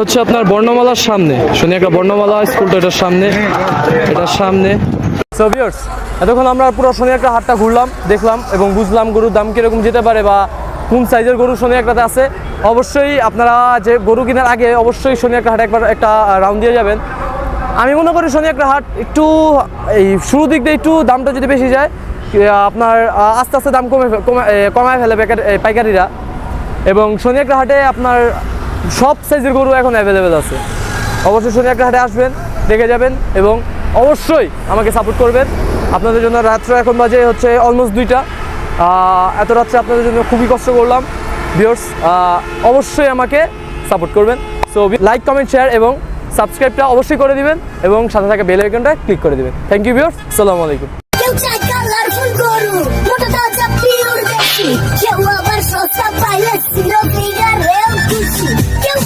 হচ্ছে আপনার বর্ণমালার সামনে, শুনি একটা বর্ণমালা স্কুলটা এটার সামনে। সো ভিউয়ার্স, এতক্ষণ আমরা পুরো শনি একটা হাটটা ঘুরলাম, দেখলাম এবং বুঝলাম গরুর দাম কীরকম যেতে পারে বা কোন সাইজের গরু শনি একটাতে আছে। অবশ্যই আপনারা যে গরু কেনার আগে অবশ্যই শনি একটা হাটে একবার একটা রাউন্ড দিয়ে যাবেন। আমি মনে করি শনি একটা হাট একটু এই শুরু দিক দিয়ে একটু দামটা যদি বেশি যায়, আপনার আস্তে আস্তে দাম কমায় ফেলে পাইকারিরা। এবং শনি একটা হাটে আপনার সব সাইজের গরু এখন অ্যাভেলেবেল আছে। অবশ্যই শনি একটা হাটে আসবেন, দেখে যাবেন এবং অবশ্যই আমাকে সাপোর্ট করবেন। আপনাদের জন্য রাত্রে এখন বাজে হচ্ছে অলমোস্ট 2টা। এত রাত্রে আপনাদের জন্য খুবই কষ্ট করলাম ভিউয়ার্স। অবশ্যই আমাকে সাপোর্ট করবেন। সো লাইক, কমেন্ট, শেয়ার এবং সাবস্ক্রাইবটা অবশ্যই করে দিবেন এবং সাথে থাকা বেল আইকনটা ক্লিক করে দিবেন। থ্যাংক ইউ ভিউয়ার্স, আসসালামু আলাইকুম। কেউ চায় কালারফুল গরু, মোটা তাজা পিওর দেশি, কেউ আবার সস্তা পাইলে ছিল ফিগারেও খুশি, কেউ